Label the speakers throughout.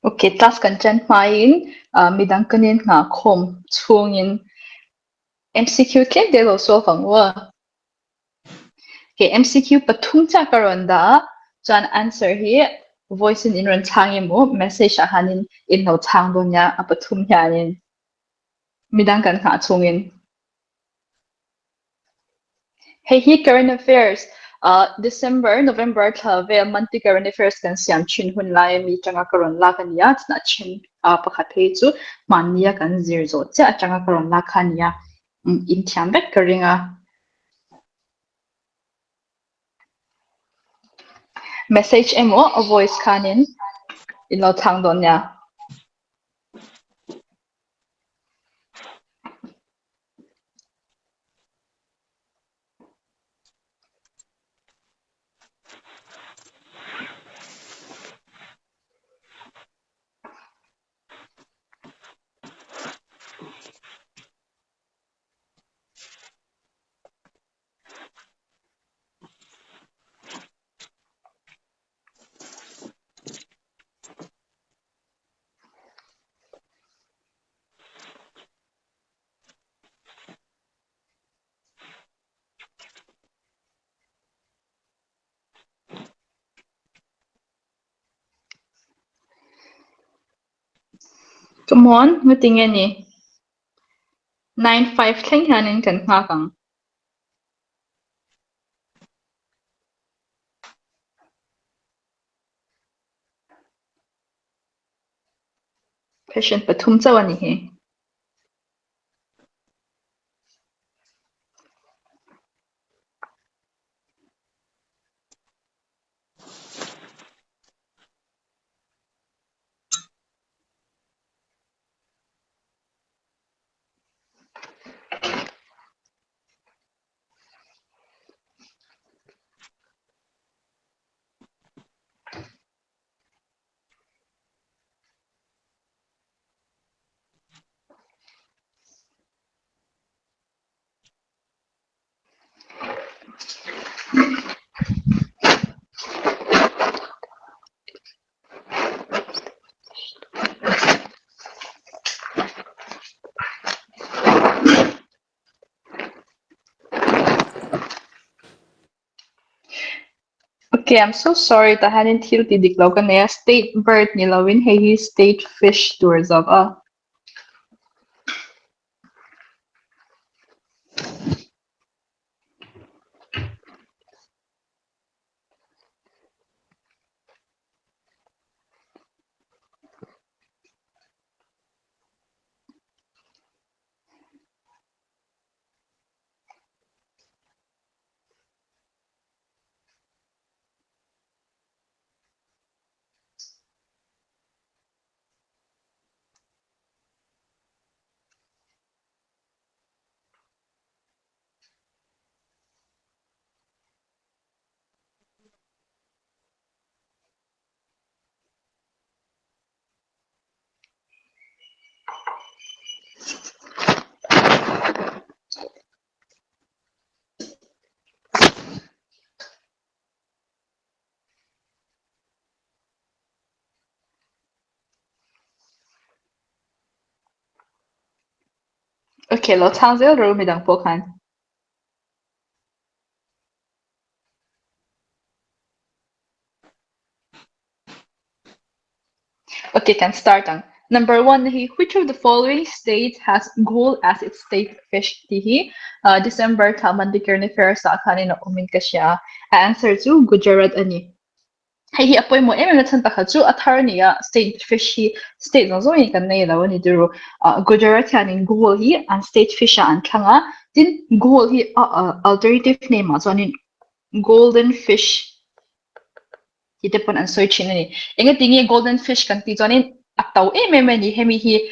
Speaker 1: Okay, task content main midang kanin nga khom chungin MCQ tlek de lo solve ang wa. Okay, MCQ pathum cha karon da chan answer hi voice in ran changi mo message ahanin in lo chang do nya apathum hianin midang kan nga chungin. Hey, current affairs. December, November, thave monthly current affairs kan siam chin hun lai mi changa karon la kan ya na chin pakhat he chu mania kan zir zo cha changa karon la khan ya in thiam bet karinga message emo a voice khanin in lo thang don ya. Come on, nguting ni 95 thleng hanin kan nga kang question pathum chawani he. Okay, I'm so sorry ta hanin thil ti diklaw kan ya state bird ni lawin he state fish tours of Okay, lo chang zel ro midang po khan. Okay, can start ang. Number one, which of the following states has gold as its state fish? December taman di current affairs sa kanin na umin ka siya. Answer to Gujarat ani. Hi apoy mo na chan pa chu athar niya state fish state no zo yin kan nei law ni duro Gujarat kanin gold and state fish an thanga din gold alternative name ma so golden fish kita pun an search ni inga tingi golden fish kan ti jonin ataw ni hemi hi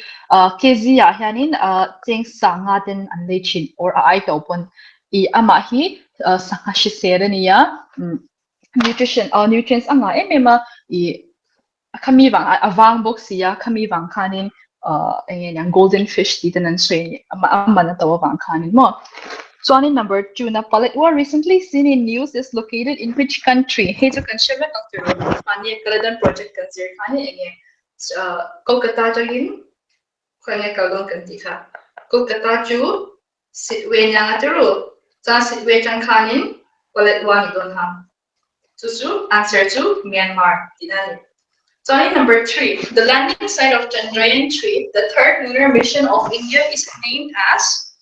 Speaker 1: kg ya hianin cheng sanga ten an lechin or ai to pon I ama hi sanga shi sera ni ya nutrition nutrients anga I kami wang awang box ya kami wang kanin yang golden fish ti tanan sui ama na tawa wang kanin mo. Johnny number 2 na paletwa recently seen in news is located in which country? Hey, to consumer country. Pani Kaladan project consider kani enge Kolkata jagin khoi ngai kalong kan ti kha Kolkata chu sitwe nyang aturu cha sitwe chang khanin wallet one don ha Susu answer to Myanmar dinani. Story number 3. The landing site of Chandrayaan-3, the third lunar mission of India, is named as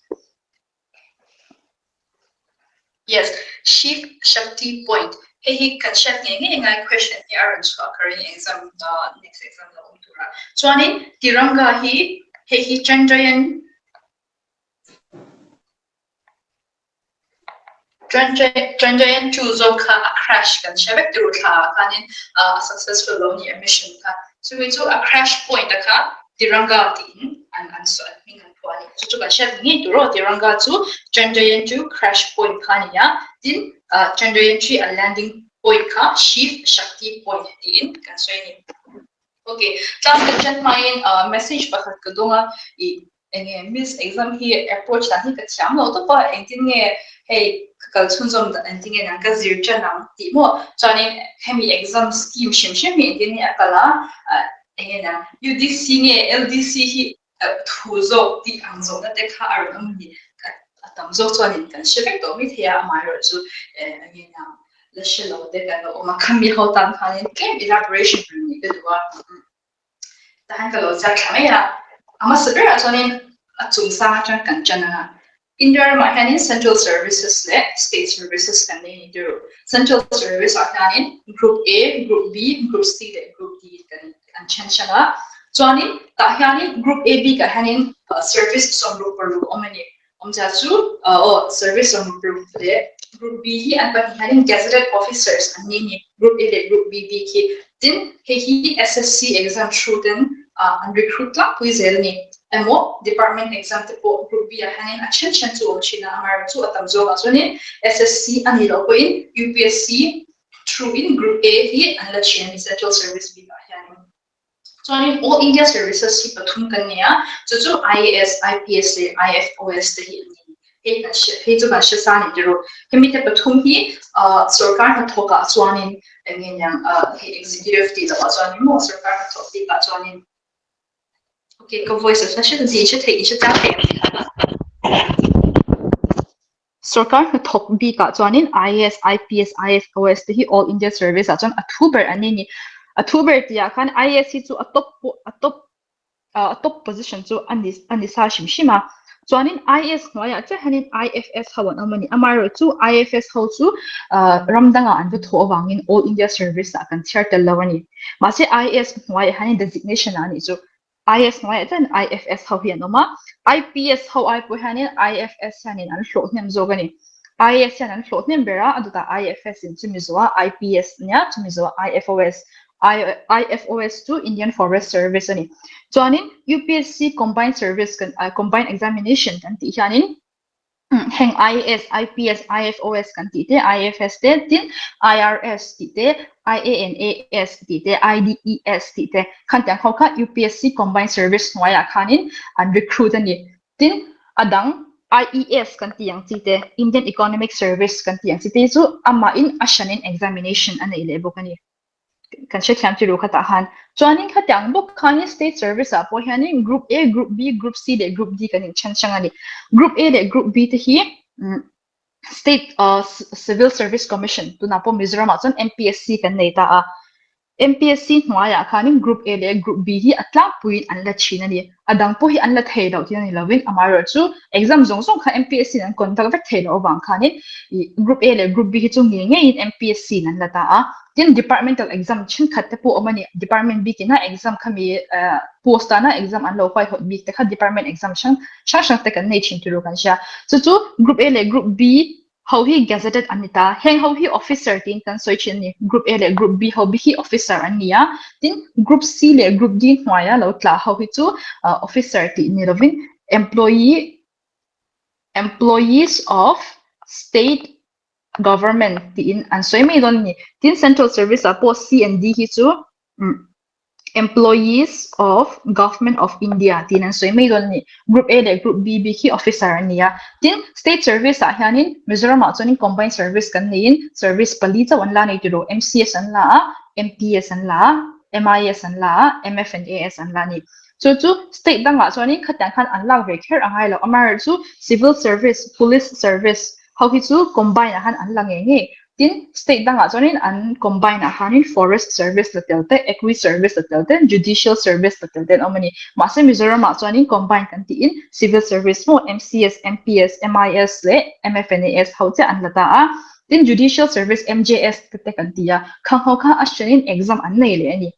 Speaker 1: yes, Shiv Shakti Point. Hey, he can check ngai question here and current exam next exam la umtura. Swani Tiranga he Chandrayaan choose ka a crash kan shabek tu ka kanin successful loni mission ka. So we do a crash point ka Tiranga tin and so mingan puani. So tu kan shabek ni tu ro Tiranga tu Chandrayaan 2 crash point kaniya tin Chandrayaan 3 a landing point ka Shiv Shakti point tin kan so ni. Okay, class kan main message pakhat ka donga I miss exam hi approach ta hi ka cham lo to pa engtin nge hey kal chunjom da engtin nge nang ka zir chanang ti mo chani hemi exam scheme shim mi engtin ne akala engena UDC nge LDC hi thuzo ti angzo na te kha ar nam ni atam zo chani kan shefek to mi thia amai ro chu engena la shelo te kan o ma khami ho tan khanin ke elaboration ni ke duwa tahan kalau za khamaya ama sabera chonin achung sa chan kan chana India mahanin central services le state services kan ni do central service akanin group A group B group C le group D kan chan chana chonin tahanin group A B ka hanin service som group per group omani omja chu o service som group le group B hi an pa hanin gazetted officers an ni group A le group B ki din he SSC exam through then and recruit la puizel ni emo department exam te po group B hanin achen chen chu china amar chu atam zo ga soni SSC ani lo ko in UPSC through in group A hi an la chen central service B ba hanin so in all India services hi pathum kan niya chu IAS IPS le IFOS te hi he chu kan sa ni ro hemi te pathum hi sarkar na thoka chuanin engin yang he executive ti da chuanin mo sarkar na thok ti ka chuanin okay ko voice of session ti che thei che ta sarkar na thok bi ka chuanin IAS IPS IFOS te hi all India service a chuan October ani ni October ti ya khan IAS chu a top position chu ani sa shima chuanin IS noya che hanin IFS hawan amani amaro chu IFS ho chu ramdanga an tho wangin all India service a kan chartel lawani ma se IS noya hanin designation ani chu IS noya chen IFS ho hian oma IPS ho ai po hanin IFS hanin an hlo hnem zogani IS hanin hlo hnem bera aduta IFS in chumizoa IPS nya chumizoa IFOS IFOS to Indian Forest Service ani chuanin UPSC combined service kan combined examination kan ti hianin heng IAS IPS IFOS kan ti te IFS te tin IRS ti te IANAS ti te IDES ti te kan tang kha UPSC combined service noya khanin an recruit ani tin adang IES kan ti yang ti te Indian Economic Service kan ti yang ti te chu ama in ashanin examination ani lebo kani kan she khyam chi ru khata han chuanin khatyang bok khani state service a po hianin group A group B group C le group D kan chan changani group A le group B te hi state civil service commission tuna po Mizoram a chon MPSC kan nei ta a MPSC hnuaya khanin group A le group B hi atlang puin an la china ni adang po hi an la thei lo ti ni lovin amaro chu exam zong zong kha MPSC nan kontak vek thei lo wang khanin group A le group B hi chu nge nge in MPSC nan la ta a tin departmental exam chin khat te po amani department B ki na exam khami post na exam an lo pai hot B te kha department exam shang te kan nei chin tu kan sha chu group A le group B how he gazetted anita heng how he officer tin kan soi chin ni group A le group B how he officer ania tin group C le group D hnuaya lo tla how he chu officer ti ni lovin employees of state government tin an soi mai don ni tin central service a post C and D hi chu employees of government of India tin an soi mai don ni group A le group B hi officer ania tin state service a hianin Mizoram a chuanin combined service kan nei in service pali chaw an la nei tiro MCS an la MPS an la MIS an la MFNAS an la ni chu state danga chawnin khatang khan an lak ve kher angai lo amar chu civil service police service how hi chu combine han an lang nge tin state danga chawnin an combine hanin forest service la telte equi service la telte judicial service la telte omani mase Mizoram ma chawnin combine kan ti in civil service mo MCS MPS MIS le MFNAS how che an lata a tin judicial service MJS te kan tia khang ho kha ashanin exam an nei le ani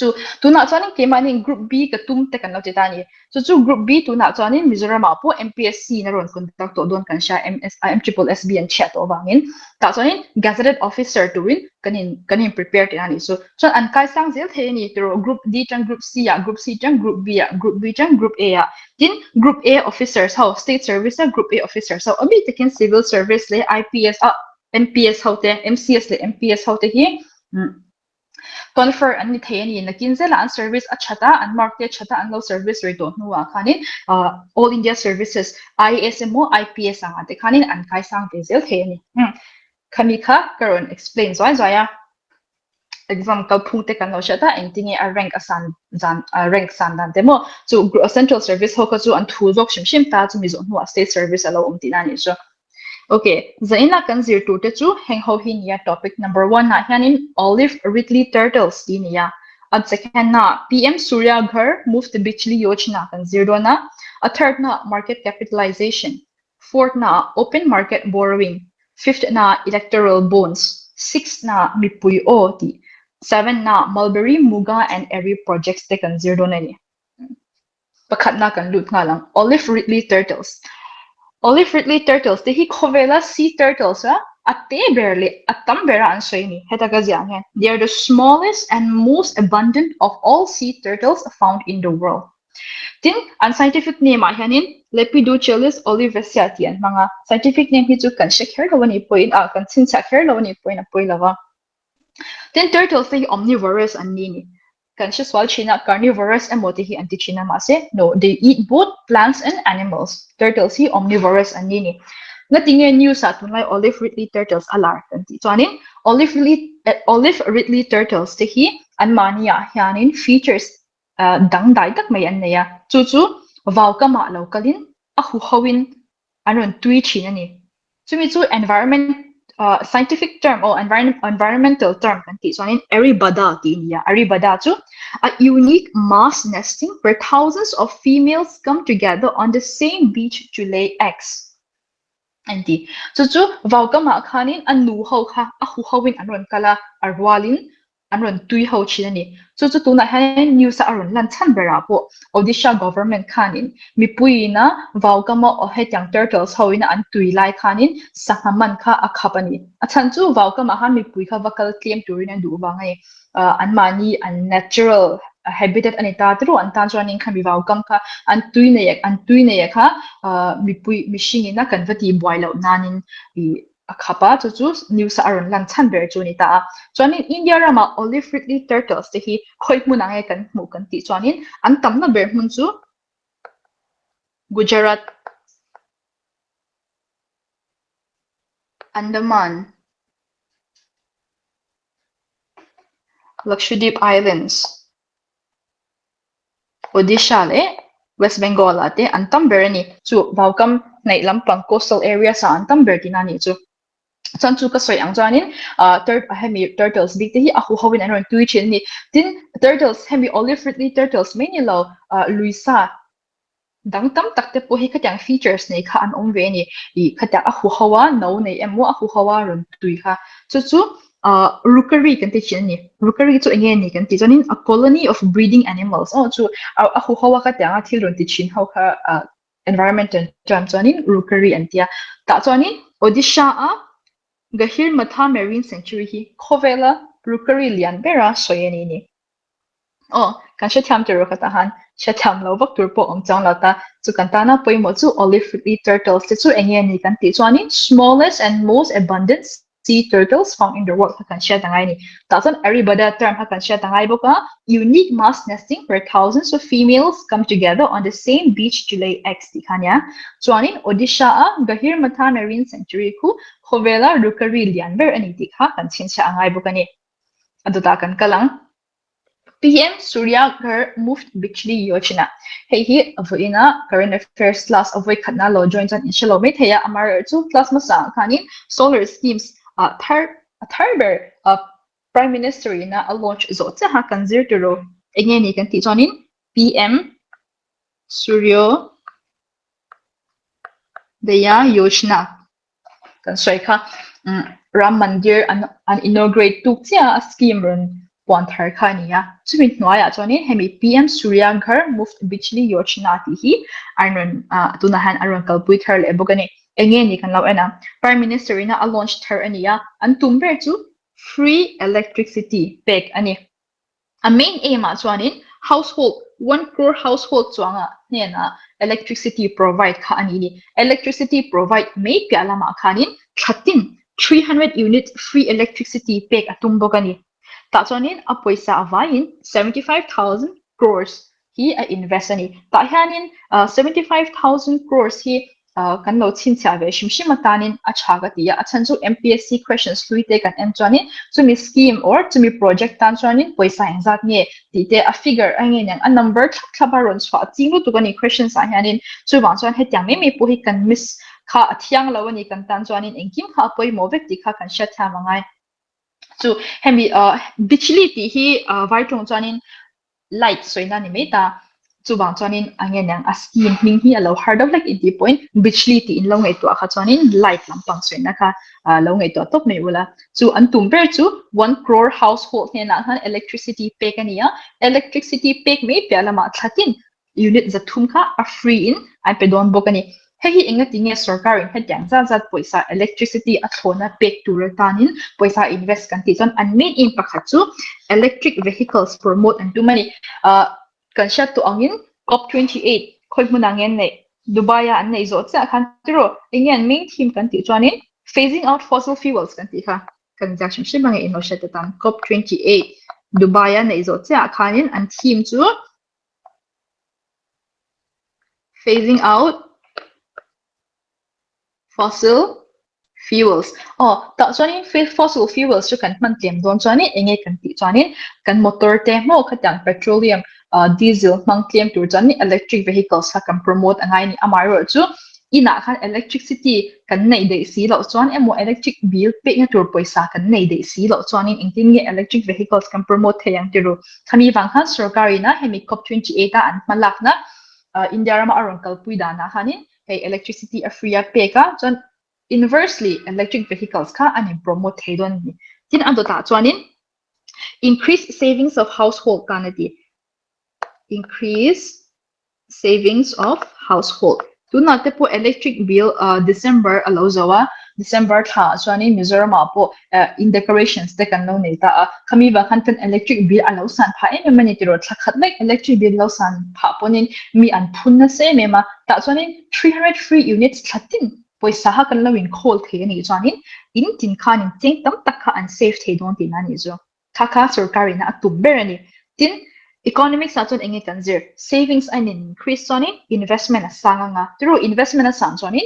Speaker 1: chu tuna chuanin kemanin group B ka tum te kan lo ti tani chu group B tuna chuanin Mizoram po MPSC na ron contact to don kan sha MSSB an chat owangin ta chuanin gazetted officer to win kanin prepare ti ani so an kai sang zel the ni to group D chang group C ya group C chang group B ya group B chang group A ya tin group A officers how state service ya group A officers so abi taken civil service le IPS MPS how te MCS le MPS how te hi confer an ni theni na kinzela an service achata an market chata an lo service rate nuwa khanin all India services ISMO IPS anga te khanin an kai sang te zel theni khami kha karon explain zaya example phute kan lo chata entinge a rank asan jan rank san dan demo chu central service ho ka chu an thu jok shim ta chu mi zo nuwa state service alo umtinani so okay, zaina kan zir tu te chu heng ho hin ya topic number 1 na hianin olive Ridley turtles din ya. At second na PM Surya Ghar moved Bichli Yojana kan zir do na. A third na market capitalization. Fourth na open market borrowing. Fifth na electoral bonds. Sixth na Mipui O ti. Seven na Mulberry, Muga and Eri projects te kan zir do na ni. Pakat na kan lut nga lang. Olive Ridley turtles. Olive Ridley turtles, the Hicovela sea turtles, ate barely, atam bera ansoini, hetagaziangen. They are the smallest and most abundant of all sea turtles found in the world. Tin, ang scientific name ahanin, Lepidochelis olivesiatian, mga scientific name hito kan shakher lawan ipoin, kan sinsakher lawan ipoin apoy lava. Tin turtles, they omnivorous and nini. Conscious while China carnivorous and motihi anti China mase. No, they eat both plants and animals. Turtles hi omnivorous and nini. Natinge news at tunay olive Ridley turtles alar kanti. So anin olive Ridley turtles tehi anmania hianin features dang dai tak may anaya. Chuchu vauka ma lokalin ahu hawin anon tui China ni. Sumitsu environment scientific term or environmental term kanti. So in aribada ti niya. Aribada chu a unique mass nesting where thousands of females come together on the same beach to lay eggs. Anti. So chu vaukama khanin anu ho kha ahu hawin aron kala arwalin aron tui ho chinani. So chu tuna hanin news aron lan chan bera po Odisha government khanin mipui na vaukama o hetyang turtles hoina an tui lai khanin sahaman kha akhapani. Achan chu vaukama han mipui kha vakal claim turin an du bangai anmani unnatural habitat anita tru antan chuanin khan vaukam kha an tui na yak ha mipui mishing na kanvati boilo nanin I akhapa chu news aron lan chan ber chu ni ta chuanin India rama olive Ridley turtles te hi khoi munange kan mu kan ti chuanin an tamna ber mun chu Gujarat, Andaman, Lakshadweep Islands, Odisha le West Bengal ate antam berani chu vaukam nai lampang coastal area sa antam bertinani chu chan chu ka soi ang chanin hemi turtles big te hi ahu hawin anon tui chin ni tin turtles hemi olive Ridley turtles many lo luisa dang tam takte po hi khatyang features nei kha an om ve ni I khatya ahu hawa no nei emo ahu hawa ron tui kha chu rookery kan ti chin ni rookery chu enge ni kan ti chanin a colony of breeding animals chu ahu hawa khatya a thil ron ti chin ho kha environmental term chanin rookery antia ta chanin Odisha a Gahir Matha Marine Sanctuary hi Khovela rookery lian bera soyeni ni kan thiam te ro katahan thiam lo vak tur po om chang lata chu kantana poimo chu olive Ridley turtles te chu enge ni kan ti chuanin smallest and most abundant sea turtles found in the world kan sha tangai ni ta chan aribada term kan sha tangai boka unique mass nesting where thousands of females come together on the same beach to lay eggs ti khanya chuanin Odisha a Gahir Matha Marine Sanctuary ku Khovela rookery lian ber ani ti kha kan chin cha angai boka ni aduta kan kalang PM Surya Ghar Muft Bijli Yojana. Hey hi avoina current affairs class avoid khatna lo joint on inshalo me theya amar chu class masa khani solar schemes third prime minister ina a launch zo cha ha kanzir turo engeni kan ti chonin PM Surya Daya Yojana kan soika Ram Mandir an inaugurate tuk chia a scheme run pon thar khania chumi noya choni hemi PM Surya Ghar Muft Bijli Yojana ti hi arun tunahan arun kalpui thar le bogani enge ni kan lawena prime minister ina a launch thar ania an tumber chu free electricity pack ani a main aim a chuanin household 1 crore household chuanga nena electricity provide kha ani ni electricity provide me pyalama khanin 300 unit free electricity pack atum bokani ta chuanin a poisa avain 75,000 crores hi a invest ani ta hianin 75,000 crores hi kan lo chin cha ve shim atanin a chaga tia a chan chu MPSC questions fluite kan em chuanin chumi scheme or chumi project tan chuanin poisa engzat nge ti te a figure ange nang a number thabaron chwa chinglu tu kani questions a hianin chu wang chuan hetiang me pu hi kan miss kha athiang lo ani kan tan chuanin engkim kha poi movek ti kha kan sha tha mangai chu hemi bichli ti hi vai tong chuanin light soina ni meta chu bang chuanin angen yang a scheme hing hi alo hard of like it point bichli ti in lo ngai to kha chuanin light lampang soina kha lo ngai to top mai ula chu an tumber chu 1 crore household he na han electricity pack ania electricity pack me pyalama thatin unit zathum kha a free in ai pedon bokani hei enga tinge sarkarin hetyang zat poisa electricity a thona pack tur tanin poisa invest kan ti chon an main in pakhat chu electric vehicles promote and too many kan shat to angin COP28 khoi munangen nei Dubai an nei zo cha khan tiro engian main theme kan ti chuanin phasing out fossil fuels kan ti kha kan ja shim shim bangai ino shat tan COP28 Dubai an nei zo cha khanin an theme chu phasing out fossil fuels ta chuanin fossil fuels chu kan man tlem don chuanin enge kan ti chuanin kan motor te mo khatang petroleum diesel mang tlem tur chuanin electric vehicles ha kan promote angai ni amaro chu ina khan electricity kan nei de si lo chuan emo electric bill pe nga tur poisa kan nei de si lo chuanin engtin nge electric vehicles kan promote theyang tiru khami wang khan sarkari na hemi COP28 an malak na India rama aron kalpui dana hanin hey electricity a free pay ka chon inversely electric vehicles ka ani promote hedon ni tin ando ta chuanin increase savings of household kanati increase savings of household tu na te po electric bill December alo zawa December tha chuanin Mizoram po in decorations te kan lo nei ta khami ba khan tan electric bill alo san pha em mani tiro thakhat mek electric bill lo san pha ponin mi an phun na se mema ta chuanin 300 free units thatin poisa ha kan lawin khol the ni chuanin in tin khan in cheng tam tak kha an safe the don tin ani zo kha sarkari na atum berani tin economic sa chon enge kanzir savings an increase choni investment asanga nga through investment asang choni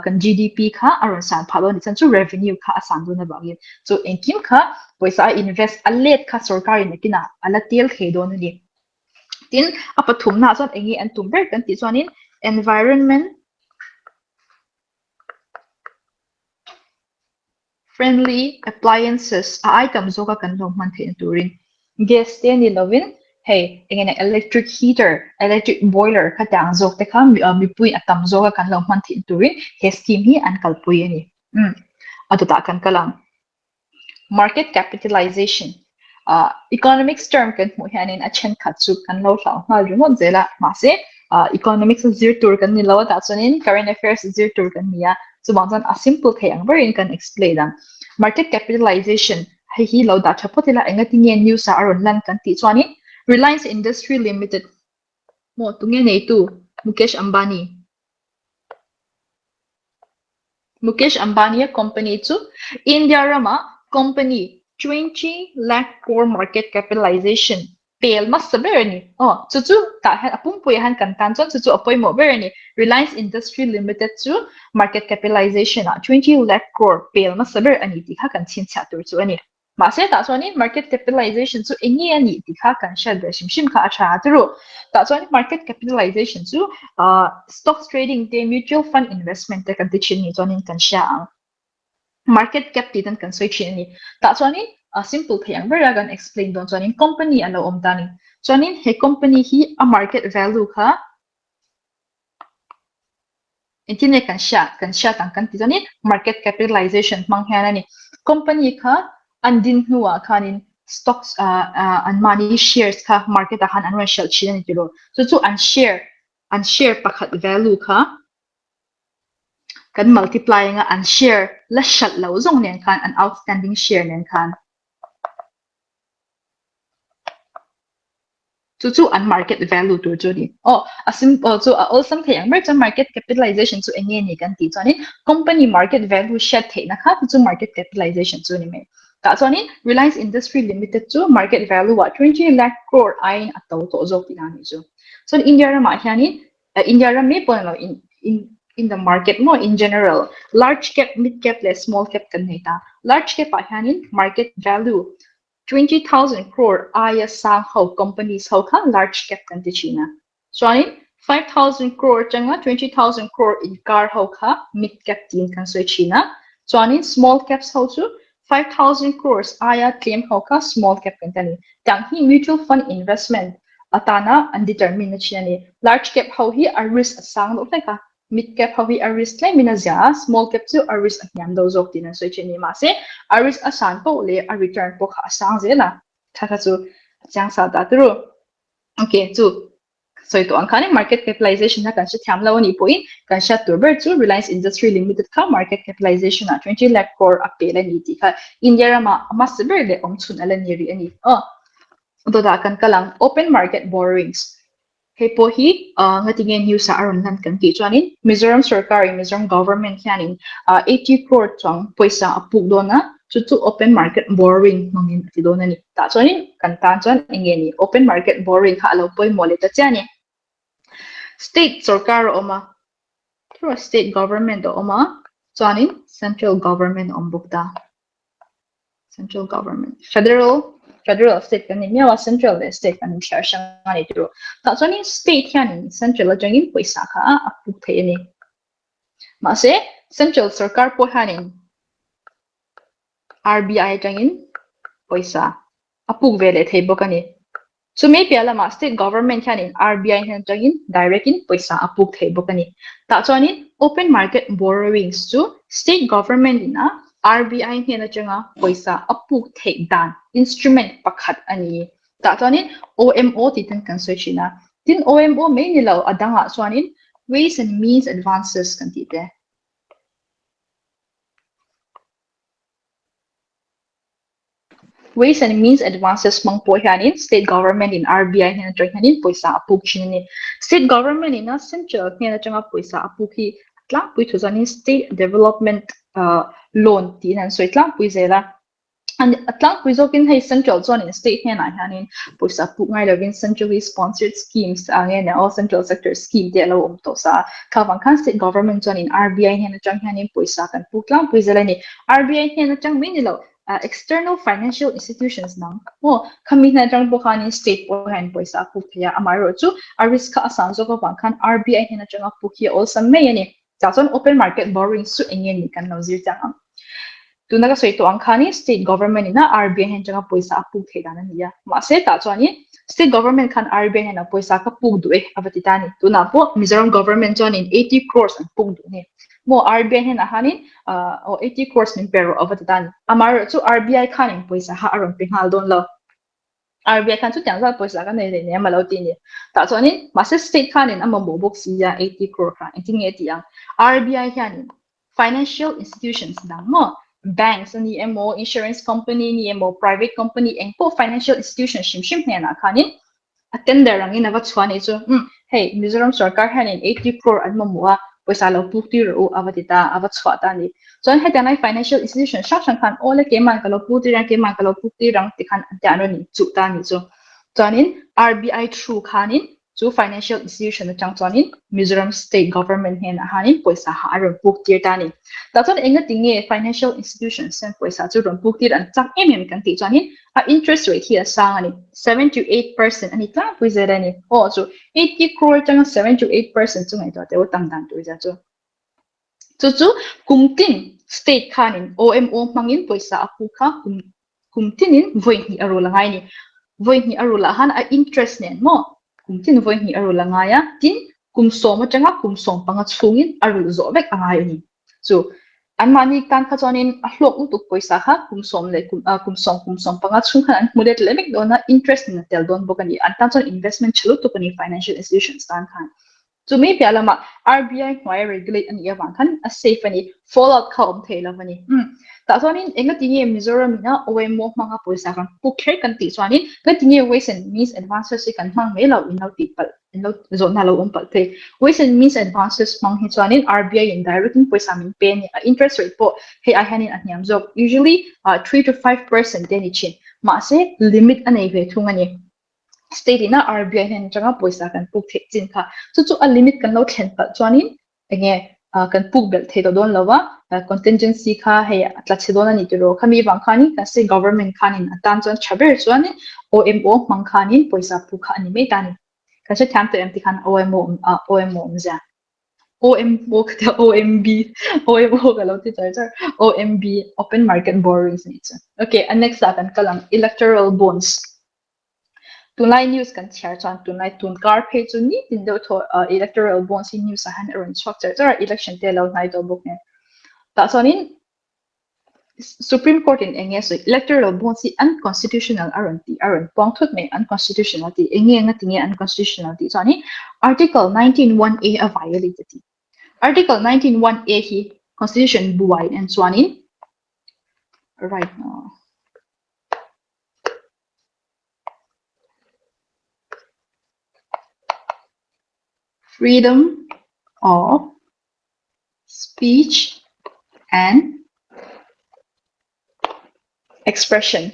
Speaker 1: kan GDP kha aron san phalo ni chan chu revenue kha asang do na bangin so engkim kha poisa invest alet kha sarkari na kina ala tel khedon ni tin apathum na chon engi an tumber kan ti chonin environment friendly appliances a item zoga kan lo man the turin gas te ni lovin hey engene electric heater electric boiler kha tang zok te kha mi pui atam zoga kan lo man the turin he scheme hi an kalpui ani adu ta kan kalang market capitalization economics term kan mu hianin a chen khat chu kan lo thlau hmal ringon zela ma se economics zir tur kan ni lo ta chuanin current affairs zir tur kan nia so bangjan a simple thayang berin kan explain dang market capitalization hi hi lo da thapotila engati nge news a aron lan kan ti chuanin Reliance Industry Limited mo tunge nei tu Mukesh Ambani company chu India rama company 20 lakh crore market capitalization pel mas saberni chu ta han apung pui han kan tan chon chu apoi mo berni Reliance Industry Limited chu market capitalization a 20 lakh crore pel mas saber ani ti ha kan chin cha tur chu ani Mase ta chuanin market capitalization chu engi ani ti kha kan sha de shim kha atha atru ta chuanin market capitalization chu stocks trading te mutual fund investment te kan ti chin ni chuanin kan sha market cap ti tan kan soi chin ni ta chuanin a simple thayang vera gan explain don chuanin company alo om tani chuanin he company hi a market value kha intine kan sha tang kan ti chuanin market capitalization mang hian ani company kha andin huwa khanin stocks and money shares kha market a han an shell chin ani tilo so chu an share pakhat value kha kan multiplying an share la shat lo zong nen khan an outstanding share nen khan chu an market value tur chu ni a simple chu a awesome thayang mer chu market capitalization chu enge ni kan ti chani company market value shat the na kha chu market capitalization chu ni me ta chani Reliance Industry Limited chu market value wa 20 lakh crore ain ataw to zok ti na ni chu so India ra ma hiani India ra me pon lo in the market no in general large cap mid cap less small cap kan nei ta large cap a hiani market value 20,000 crore aya sang how companies how ka large cap kan ti china chuanin 5,000 crore changa 20,000 crore in car how ka mid cap tin kan soi china chuanin small caps how chu 5,000 crores aya claim how ka small cap kan tani tang hi mutual fund investment atana undetermined chani large cap how hi a risk sang lo ka mid cap how hi a risk claim mina ja small cap chu a risk nyam do jok tin soi chini ma se a risk asan po le a return po kha sang je la kha chu chang sa da tru okay chu soi to ang khani market capitalization na kan shi tham lo ni point kan sha turber chu Reliance Industry Limited kha market capitalization na 20 lakh crore a pe la ni ti kha India ma siber le om chun ala ni ri ani do da kan kalang open market borrowings he po hi ngatinge news sa aron nan kan ki chuanin Mizoram Sarkar Mizoram government hianin 80 crore chang paisa apuk do na chu open market borrowing mangin ti do na ni ta chuanin kan tan chuan enge ni open market borrowing kha lo poi mole ta chani state sarkar oma through state government oma chuanin central government ombukta central government federal state kan ni wa central state kan share shanga ni tro ta chuanin state hianin central atangin paisa kha apuk the ni ma se central sarkar po hianin RBI atangin paisa apuk vele thei bokani so may piala ma state government hianin RBI hian atangin direct in paisa apuk thei bokani ta chuanin open market borrowings to state government ina RBI hian atanga paisa apuk thei dan instrument pakhat ani ta chuanin OMO ti tan kan soi china tin OMO mai ni lo adanga chuanin ways and means advances kan ti te ways and means advances mang po hianin state government in RBI hian hianin paisa apuk chini state government in a central hian atanga paisa apuk hi tlang pui thuzanin state development loan ti nan soi tlang pui zela and atlang pui zokin hei central zone in state hian hianin paisa apuk ngai lovin centrally sponsored schemes angen all central sector scheme te lo om to sa kawang khan state government zone in RBI hian atang hianin paisa kan puk tlang pui zela ni RBI hian atang min lo external financial institutions nang kami na jang bokani state po han paisa puk thaya amaro chu a risk ka asan zo ka khan RBI hin jang puk hi also may ani chason open market borrowing su engen ni kan nozir chang tunaga soi to ang khani state government ina RBI hin jang paisa puk theda na niya ma se ta chani state government khan RBI hin paisa ka puk du avati tani tuna po Mizoram government jon in 80 crores and puk du ne mo RBI hin hanin 80 crores min pero avati tani amar chu RBI khanin paisa ha aron pinghal don lo RBI khan chu tyang za paisa ka nei ne malo ti ni ta choni ma se state khanin amam bo box ya 80 crore kha inting e ti ang RBI khanin financial institutions dang mo banks ni mo insurance company ni mo private company eng po financial institution shim ne na khanin attender ang ina wa chwani chu hey Mizoram sarkar hanin 80 crore an mamwa paisa lo pukti ro avatita avat chwata ni chon hetanai financial institution shang khan ole keman kalo puti rang keman kalo pukti rang tikhan antano ni chu ta ni chu chonin RBI through khanin chu financial institution na chang chuanin Mizoram state government hen hanin poisa ha aron puk tir tani ta chon enga tinge financial institutions sen poisa chu ron puk tir an chak kan ti chuanin a interest rate hi a sang ani 7 to 8% ani tla puizera ni o chu 80 crore chang 7 to 8% chu ngai to te tang dan tu ja chu chu kumtin state khanin OMO mangin poisa apu kha kumtinin voin hi arola ngai ni voin hi arola han a interest nen mo kumtin voin hi arola ngaya tin kumsom atanga kumsom panga chungin arul zo vek angai ni chu an mani kan kha chonin a hlok u tuk poisa kha kumsom le kumsom panga chung khan an mudet lemek dona interest na tel don bokani an ta chon investment chulu tukani financial institutions tan khan to me pialama RBI why regulate an yawan kan a safe ani fallout khaum thela mani ta sonin enga tinge Mizoram na OMO manga poisa kan pukher kan ti swanin ka tinge ways and means advances kan mang me lo in lo people in lo zo na lo pal the ways and means advances mang hi swanin RBI in direct poisa min pe ni interest rate po he I hanin at nyam job usually 3 to 5% deni chin ma se limit anei ve thungani state na RBI hen changa poisa kan puk the chin kha chu a limit kan lo thlen pa chuanin enge kan puk bel the do don lawa contingency kha he atla chedona ni tiro khami wang khani ka se government khanin atan chon chaber chuanin OMO mang khanin poisa puk kha ni me tani ka se tham to empty khan OMO mja OMO ka OMB OMO ka lo ti char OMB open market borrowings ni cha okay and next akan kalang electoral bonds tunai news kan share chan tunai tun car page chu ni tin do tho electoral bonds in news han aron structure char election te lo nai to book ne ta sonin Supreme Court in enge so electoral bonds si unconstitutional aron pong thot me unconstitutional ti enge nga tinge unconstitutional ti chani article 191A a violated ti article 191A hi constitution buai and swanin right now freedom of speech and expression.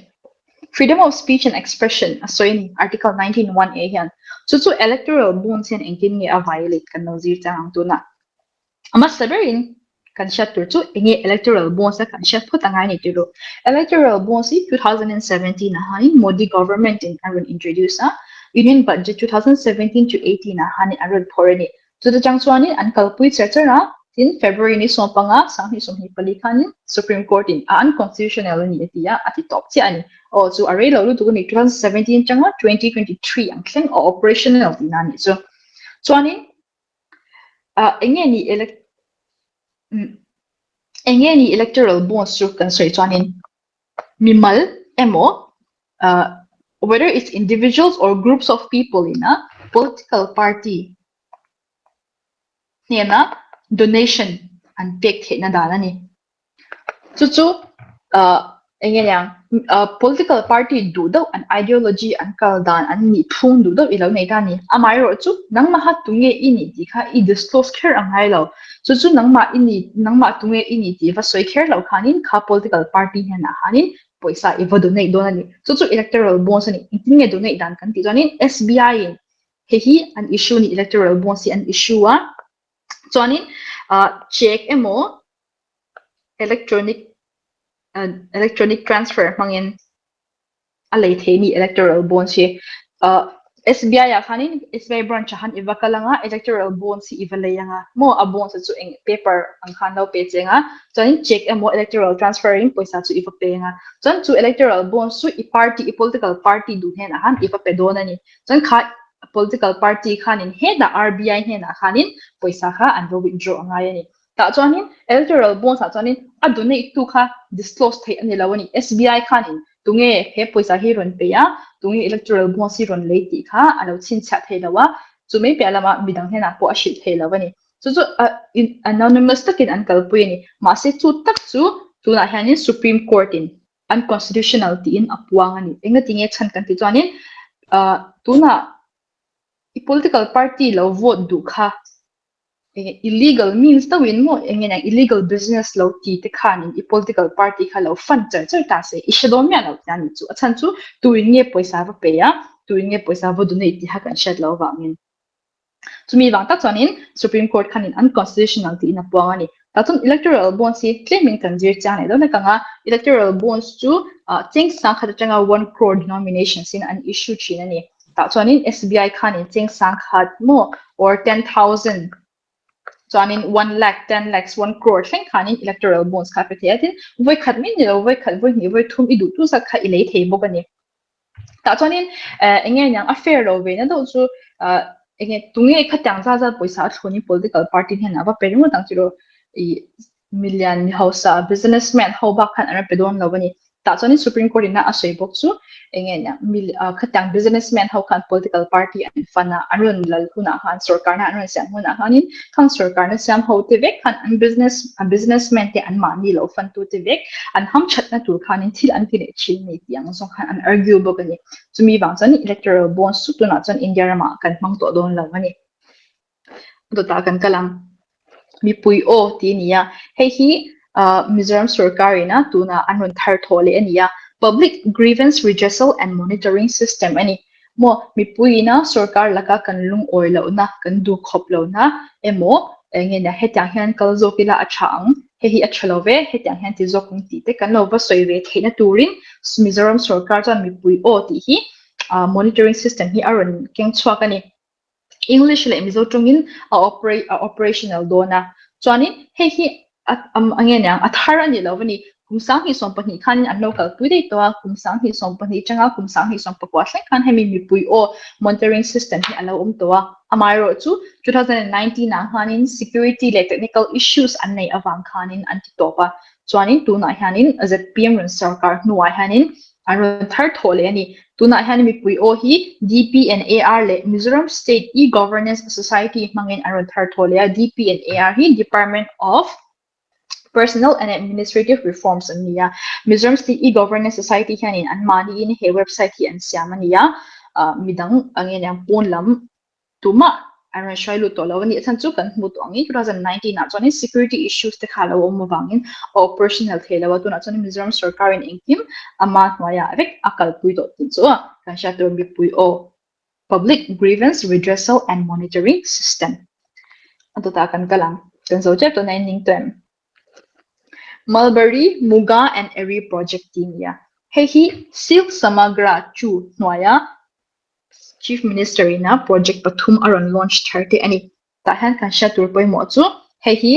Speaker 1: Freedom of speech and expression. So in Article 19(1)(a) yan. So electoral bonds yan engkin nga violate kan no zir tang to na. Mas sabihin kan siya turto ingi electoral bonds kan siya put ang ni tiro. Electoral bonds in 2017 na hanin Modi government in aron introduce Union budget 2017 to 18 na hanin aron porani. So the changsuanin an kalpui sector na in February ni so panga sang hi sumhi palikan Supreme Court in unconstitutional ni atiya ati top ti ani o so array lo tu ni 2017 changa 2023 ang kleng operational dinani so ani engeni electoral bonds su kan soi chuanin mimal emo whether it's individuals or groups of people in a political party nena donation and pick na dala ni engene political party do do an ideology an kaldan an ni thung do do ilo nei ta ni amai ro chu nang ma ha tunge ini ti kha I disclose care ang hai lo chu nang ma tunge ini ti va soi care lo khanin kha political party he na hanin poisa ivo do nei do na ni chu electoral bonds ni intinge do nei dan kan ti janin SBI he an issue ni electoral bonds an issue chuanin check emo electronic transfer mangin alai theni electoral bonds hi SBI ya khanin SBI branch han iwakalanga electoral bonds hi iwalayanga mo a bonds chu eng paper ang khan lo pe chenga chuanin check emo electoral transferring poisa chu iwa penga chuan chu electoral bonds chu party political party du hen han iwa pe dona ni chuan kha political party khanin he da RBI he na khanin poisa kha an ro withdraw anga yani ta chuanin electoral bonds a chuanin adunei tu kha disclose thei ani lawani SBI khanin tunge he poisa hi ron pe ya tunge electoral bonds hi ron leiti kha alo chin chat thei lawa chume pe alama bidang hena po ashi thei lawani so anonymous takin an kalpuini ma se chu tak chu tuna hanin Supreme Court in unconstitutionality in apuang ani enga tinge chan kan ti chuanin tuna political party lo vote du kha illegal means the win mo engena illegal business lo ti te khanin political party kha lo fund char ta se ishadom ya lo tan chu achan chu tuin nge poisa va pe ya tuin nge poisa va du nei ti ha kan shat lo wa min chumi wang ta chuanin Supreme Court khanin unconstitutional ti na puangani ta chun electoral bonds si claiming kan jir chang ne do na kanga electoral bonds chu cheng sang khat changa 1 crore denomination sin an issue chin ani ta chuanin SBI khanin cheng sang khat mo or 10,000 chuanin 1 lakh 10 lakhs 1 crore thleng khanin electoral bonds kha pe theatin voi khat min ni lo voi khat voi ni voi thum idu tu sa kha ilei thei bokani ta chuanin enge yang affair lo ve na do chu enge tunge khatang za za poisa thoni political party hen aba peru tang chiro i million house businessman ho ba khan ara pedon lobani ta chuanin Supreme Court ina asoi bok chu enge yang khatang businessman ho khan political party and fana arun lal huna han sarkar na arun sam huna hanin khang sarkar na sam ho te vek khan an businessman te an mani lo fan tu te vek an ham chat na tur khanin thil an ti ne chil ni tiang song khan an argue bokani chumi bang chan electoral bonds su tu na chan India rama kan mang to don lawani do ta kan kalam mi pui o ti niya hei hi Mizoram sarkar ina tuna anun thar thole ania public grievance redressal and monitoring system ani mo mi pui na sarkar laka kan lung oi lo na kan du khop lo na emo nge na hetang hian kal zo kila achang he hi achalove hetang hian ti zo kung ti te kan lo va soive theina turin Mizoram sarkar chan mi pui o ti hi monitoring system hi aron keng chwa kani English le mizo tungin operational dona chuanin hei hi angen yang athar ani lovani kumsang hi sompani khanin an local tuidei to kumsang hi sompani changa kumsang hi sompakwa hlai khan hemi mi pui o monitoring system hi alo to amaro chu 2019 na hanin security le technical issues an nei awang khanin anti topa chuanin tuna hanin ZPM run sarkar nuai hanin aron thar thole ani tuna han mi pui o hi DPNAR le Mizoram State E-Governance Society mangin aron thar thole DPNAR hi Department of Personal and Administrative Reforms ania Mizoram State E-Governance Society hianin an mani in he website hi an siamania midang angin yang ponlam tuma aron shailu tolawani chan chu kan hmu to angi 2019 na chani security issues te khalo omawangin operational thelawa tuna chani Mizoram sarkar in engkim ama hmaya vek akal pui do tin chu kan sha tur mi pui o public grievance redressal and monitoring system atuta kan kalang kan so chapter 9 ning tem Mulberry Muga and Eri project team ya hei hi silk samagra chu noya Chief Minister ina project pathum aron launch 30 ani tahan kan sha tur poi mo chu hei hi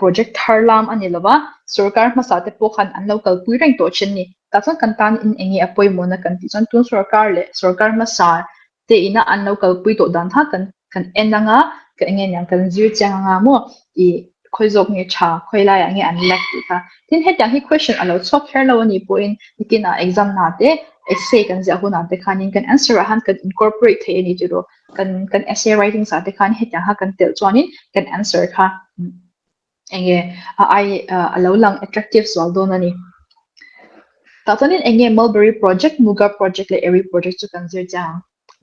Speaker 1: project tharlam ani lawa sarkar masate pokhan an local puireng to chenni ta chan kan tan in engi apoi mo na kan ti chan tun sarkar masa te ina an local pui to dan ha kan enanga ka engen yang kan zir changa mo I khoizok nge cha khoila ya nge an lak ti kha tin hetang hi question alo chok her lo ni po in ikina exam na te essay kan ja huna te khanin kan answer han kan incorporate the ni juro kan essay writing sa te khan hetang ha kan tel chuanin kan answer kha enge ai alo lang attractive swal don ani ta chuanin enge mulberry project muga project le eri project chu kan zir chang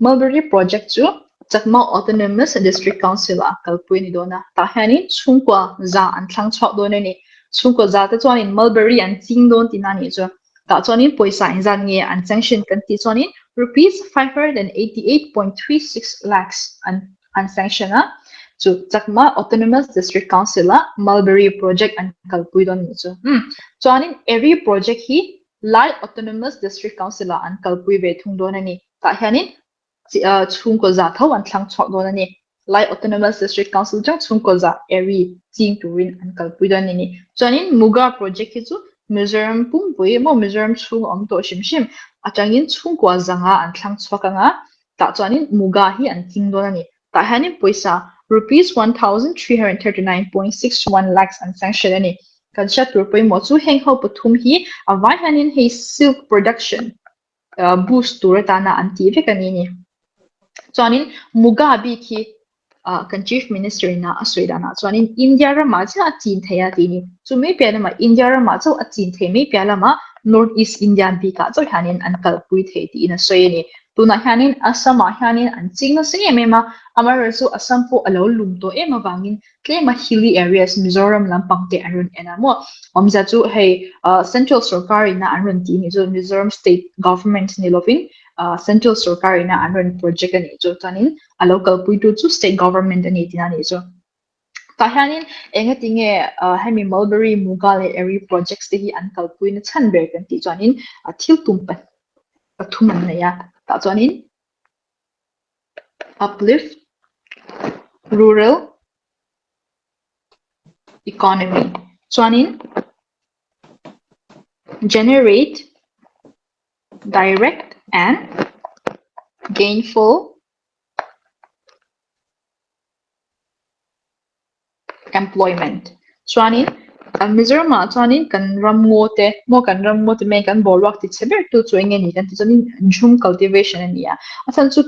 Speaker 1: mulberry project chu Chakma Autonomous District Council a kalpui ni dona ta hani chungkwa za an thlang chho don ni chungkwa za ta chuan in mulberry an ching don tinani chu ta chuan in poisa in zan nge an sanction kan ti chuan in rupees 588.36 lakhs an sanction a chu Chakma Autonomous District Council a mulberry project an kalpui don ni chu chuan in every project hi Lai Autonomous District Council a an kalpui ve thung don ani ta hianin chungko za tho an thlang chok don ani Lai Autonomous District Council jang chungko za eri ching turin an kalpui don ni chuanin muga project hi chu Mizoram pungpui mo Mizoram chung om to shimshim atangin chungko zanga an thlang chokanga ta chuanin muga hi an ching don ani ta hanin poisa rupees 1,339.61 lakhs an sanction ani kan sha tur poi mo chu heng ho pathum hi awai hanin he silk production boost turata na anti vekani ni chuanin muga bi khi kan chief minister na asoi dana chuanin India ra ma cha chin theya ti ni chumi pe ma India ra ma chaw a chin the me pe lama North East India bi ka chaw hanin an kal pui the ti na soi ni tuna hanin Assam hanin an ching na se me ma amar so Assam po alo lum to e ma wangin klema hilly areas Mizoram lampang te arun enamo omza chu hey central sarkar na arun ti ni zo Mizoram state government ni lovin central sarkar ina anron project ani chu chanin a local pui tu chu state government ani tinani chu tahanin enga tinge hemi mulberry mugale area projects te hi an kalpui na chan ber kan ti chanin thil tumpan pathuman na ya ta chanin uplift rural economy chanin generate direct and gainful employment chuanin Mizoram chuanin kan ramngote mo kan ramngote me kan bolwak ti cheber tu chuenge ni kan ti chuanin jhum cultivation ania asan chu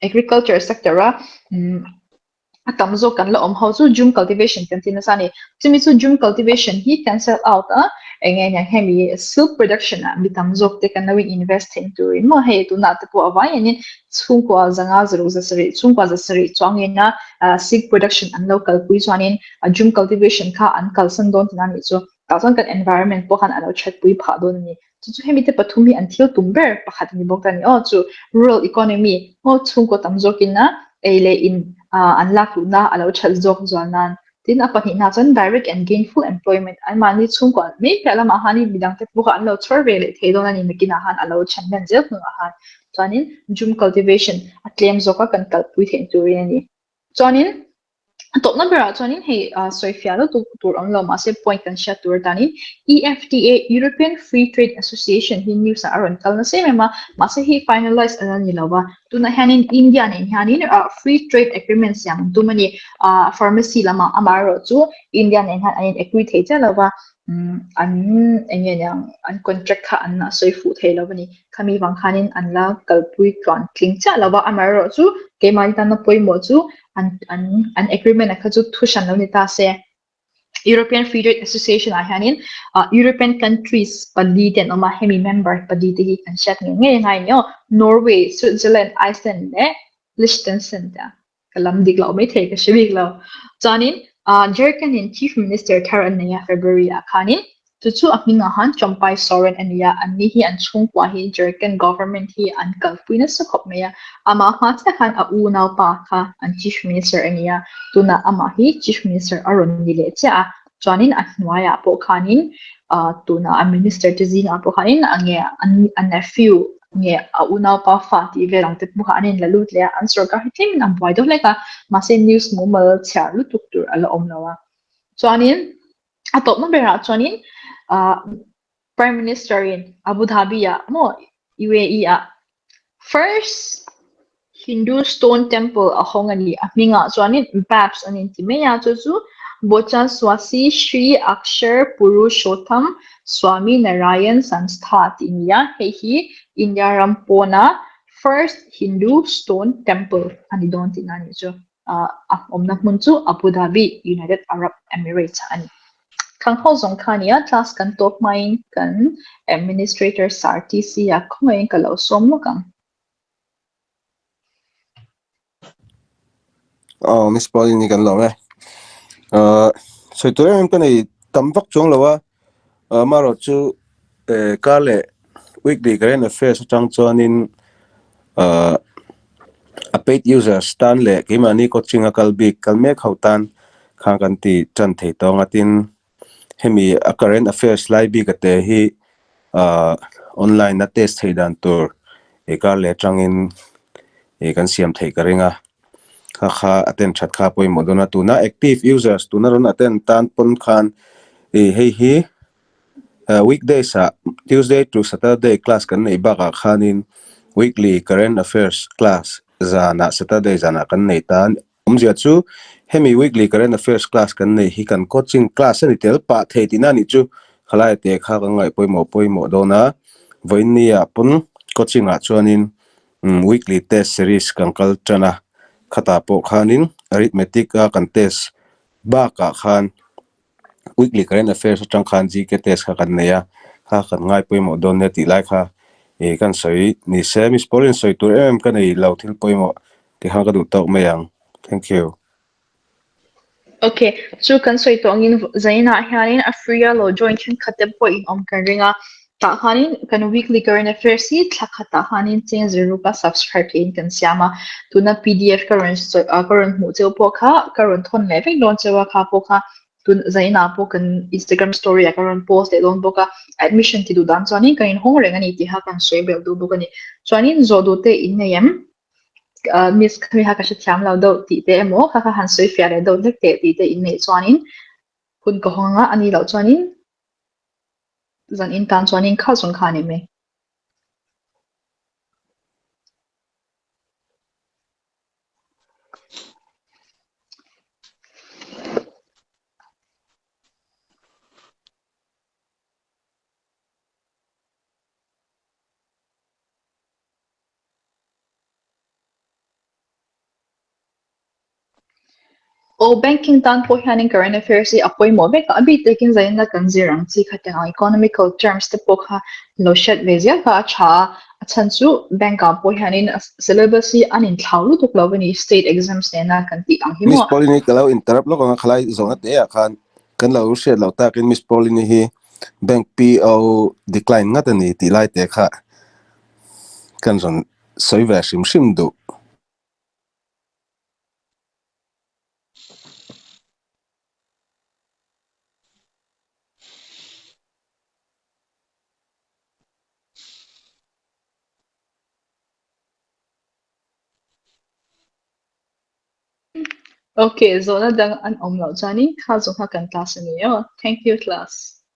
Speaker 1: agriculture sector a tamzo kan la om ho chu jhum cultivation kan tin sani chimi chu jhum cultivation hi cancel out a enge nya hemi silk production a mi tamzo te kan nawi invest in tu mo he tu na te po awai ani chung kwa zanga zru za sari chung kwa za sari chongena silk production and local pui chuanin jhum cultivation kha an kalsan don tin ani chu ta chon kan environment po khan alo chat pui pha don ni chu hemi te pathumi an thil tumber pakhat ni bok tani o chu rural economy mo chung ko tamzo kinna eile in unlock na alo thal jok zalnan tin apani na chon direct and gainful employment an mani chung ko me pela ma hani bidang te buka an lo chorve le thedon ani mekina han alo chandan jel nu han chanin jhum cultivation atlem zoka kan kalpui the turin ani chanin top number chuanin hei soifia lo tu tur ang lo ma se point kan sha tur tani EFTA European Free Trade Association hi news a aron kal na se ma se hi finalize an ni lawa tuna hanin India ne hanin free trade agreements yang tumani pharmacy lama amaro chu India ne han anin agree thei cha lawa an enge yang an contract kha an na soifu thei lawani khami wang khanin an la kalpui twan tling cha lawa amaro chu ke mai tan na poimo chu an agreement a chu thushan lo ni ta se European Free Trade Association a hanin European countries padi ten oma hemi member padi te hi kan chat nge ngai nyo Norway, Switzerland, Iceland ne Liechtenstein ta kalam dik lo mai the ka shibik lo chanin Jerkin in Chief Minister Karen ne February a khanin chu chu apinga han chompai soren ania anni hi an chung kwa hi Jerkin government hi an kalpuina sakhop meya ama ha cha khan a u nau pa kha an Chief Minister ania tuna ama hi Chief Minister aron ni le cha chuanin an hnuaya po khanin tuna a minister te zin a po khanin ange an nephew nge a unau pa fa ti verang te pu khanin la lut le an sarkar hi tlemin an boy do leka ma se news momal char lu tuk tur ala om lawa chuanin a top number a chuanin prime minister in Abu Dhabi ya mo UAE a first Hindu stone temple a hongani a minga chuanin babs anin ti meya chu chu bocha swasi Sri Akshar Purushottam Swami Narayan Sanstha tinia hi India Rampona first Hindu stone temple ani don tinani chu omna mun chu Abu Dhabi United Arab Emirates ani khang ho zong khania class kan top main kan administrator sarti si a khoi kalo som lo kang
Speaker 2: Miss Pauline ni kan lo me so to em kan ei tampak chong lawa maro chu kale weekly current affairs chang chuanin a paid user stan le kimani coaching a kalbi kalme khautan khang kan ti chan thei tong atin hemi a current affairs lai bi ka te hi online na test thei dan tur e kale changin e kan siam thei ka ringa kha aten chat kha poi modona tuna active users tuna ron aten tan pon khan hi weekdays Tuesday to Saturday class kan nei baka khanin weekly current affairs class zana Saturday zana kan nei tan omjia chu hemi weekly current affairs class kan nei hi kan coaching class ani tel pa theitina ni chu khalai te kha ka ngai poimo dona voinia pun coaching a chuanin weekly test series kan kal chana khata po khanin arithmetic kan test baka khan weekly current affairs atang khan GK test kha kan neya kha kan ngai poimo don ne ti lai kha kan soi ni semis polin soi tur kan ei lau thil poimo ti ha ka du tok meyang thank you
Speaker 1: Okay, so kan soi to angin zaina hianin a free lo join chin khatep po in om kan ringa ta hanin kan weekly current affairs hi thlakha hanin cheng zero ka subscribe in kan siama tuna pdf current mu cheu po kha current thon le vek don chewa kha po kha tun zaina po kan instagram story a current post de don boka admission ti du dan chani kan hong reng ani ti ha kan share bel du bokani chanin zo do te in neyam miss khami ha ka sha thiam lo do ti te mo kha kha han soi fia le do lek te ti te in nei chanin kun ko honga ani lo chanin zan in tan chanin kha chung khani me o banking tan po hianin current affairs si apoi mo be ka abi taking zain na kan zirang chi khatang economical terms te po kha lo shat vezia ka cha achan chu bank ka po hianin syllabus si anin thlau lu tuk lo ni state exams ne na kan ti ang
Speaker 2: Miss
Speaker 1: himo
Speaker 2: Pauline kalau interrupt lo kang khalai zona te akan kan lo share lo ta kin Miss Pauline hi bank PO decline ngata ni ti lai te kha kan zon soi va sim sim do
Speaker 1: okay zona dang an om lo chani kha zo kha kan class ni yo thank you class